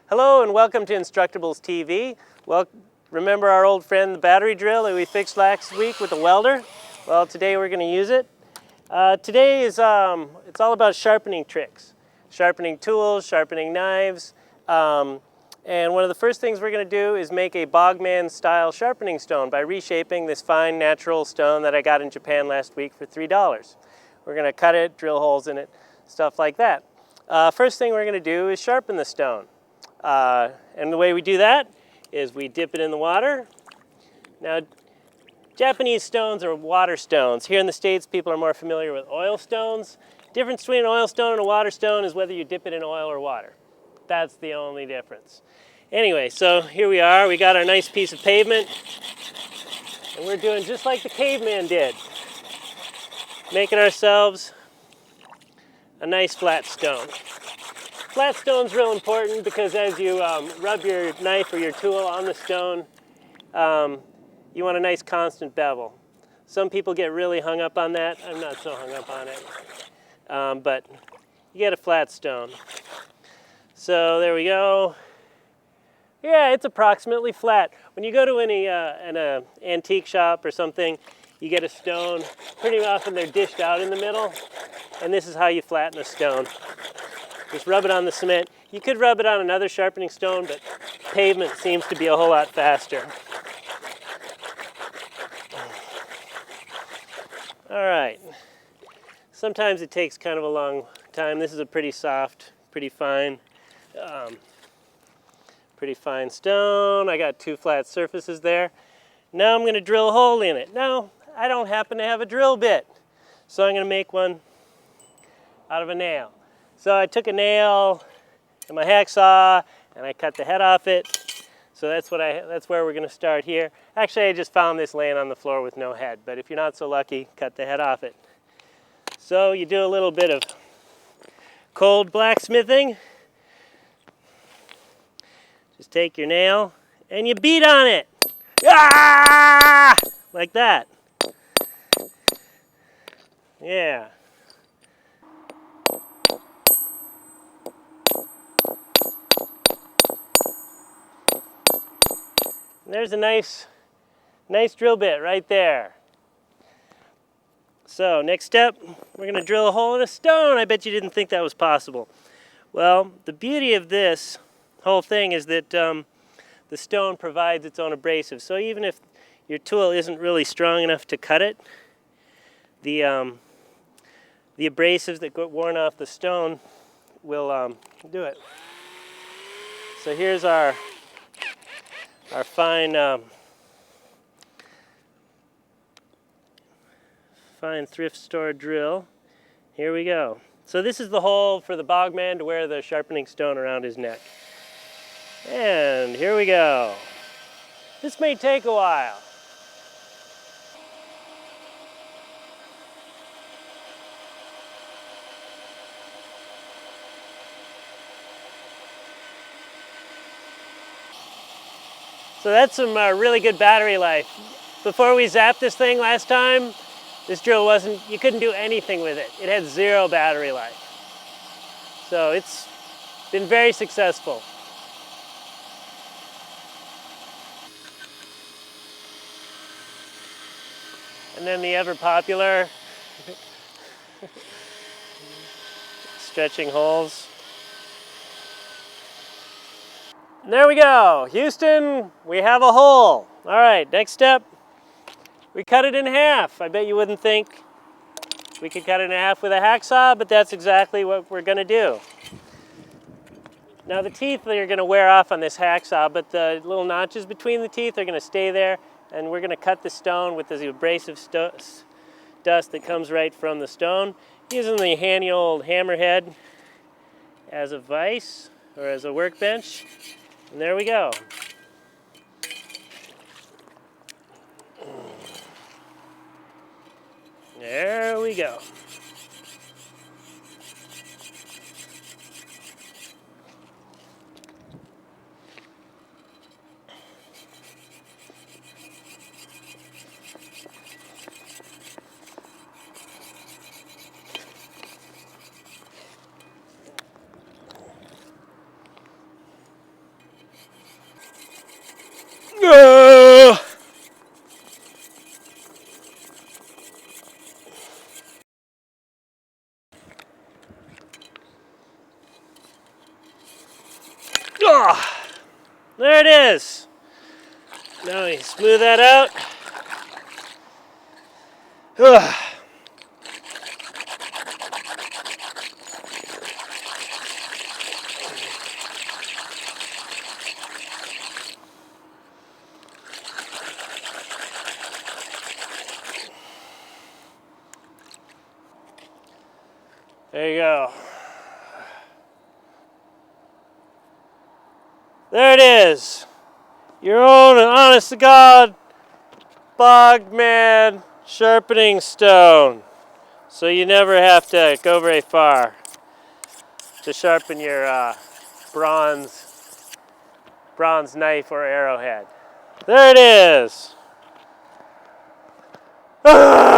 Hello and welcome to Instructables TV. Well, remember our old friend the battery drill that we fixed last week with the welder? Well, today we're going to use it. Today is it's all about sharpening tricks, sharpening tools, sharpening knives. And one of the first things we're going to do is make a Bog Man style sharpening stone by reshaping this fine natural stone that I got in Japan last week for $3. We're going to cut it, drill holes in it, stuff like that. First thing we're going to do is sharpen the stone. And the way we do that is we dip it in the water. Now, Japanese stones are water stones. Here in the States, people are more familiar with oil stones. Difference between an oil stone and a water stone is whether you dip it in oil or water. That's the only difference. Anyway, so here we are. We got our nice piece of pavement. And we're doing just like the caveman did. Making ourselves a nice flat stone. Flat stone's real important because as you rub your knife or your tool on the stone, you want a nice constant bevel. Some people get really hung up on that. I'm not so hung up on it. But you get a flat stone. So there we go. Yeah, it's approximately flat. When you go to an antique shop or something, you get a stone. Pretty often they're dished out in the middle. And this is how you flatten a stone. Just rub it on the cement. You could rub it on another sharpening stone, but pavement seems to be a whole lot faster. All right. Sometimes it takes kind of a long time. This is a pretty soft, pretty fine stone. I got two flat surfaces there. Now I'm going to drill a hole in it. Now, I don't happen to have a drill bit, so I'm going to make one out of a nail. So I took a nail and my hacksaw and I cut the head off it. So that's where we're going to start here. Actually, I just found this laying on the floor with no head, but if you're not so lucky, cut the head off it. So you do a little bit of cold blacksmithing. Just take your nail and you beat on it. Ah! Like that. Yeah. There's a nice drill bit right there. So next step, we're going to drill a hole in a stone. I bet you didn't think that was possible. Well, the beauty of this whole thing is that the stone provides its own abrasive. So even if your tool isn't really strong enough to cut it, the abrasives that get worn off the stone will do it. So here's our fine thrift store drill. Here we go. So this is the hole for the Bog Man to wear the sharpening stone around his neck. And here we go. This may take a while. So that's some really good battery life. Before we zapped this thing last time, this drill you couldn't do anything with it. It had 0 battery life. So it's been very successful. And then the ever popular stretching holes. And there we go. Houston, we have a hole. All right, next step, we cut it in half. I bet you wouldn't think we could cut it in half with a hacksaw, but that's exactly what we're going to do. Now the teeth are going to wear off on this hacksaw, but the little notches between the teeth are going to stay there, and we're going to cut the stone with the abrasive dust that comes right from the stone, using the handy old hammerhead as a vise or as a workbench. And there we go. There we go. Oh, there it is. Now we smooth that out. Ugh. There you go. There it is. Your own honest to God Bog Man Sharpening Stone. So you never have to go very far to sharpen your bronze knife or arrowhead. There it is. Ah!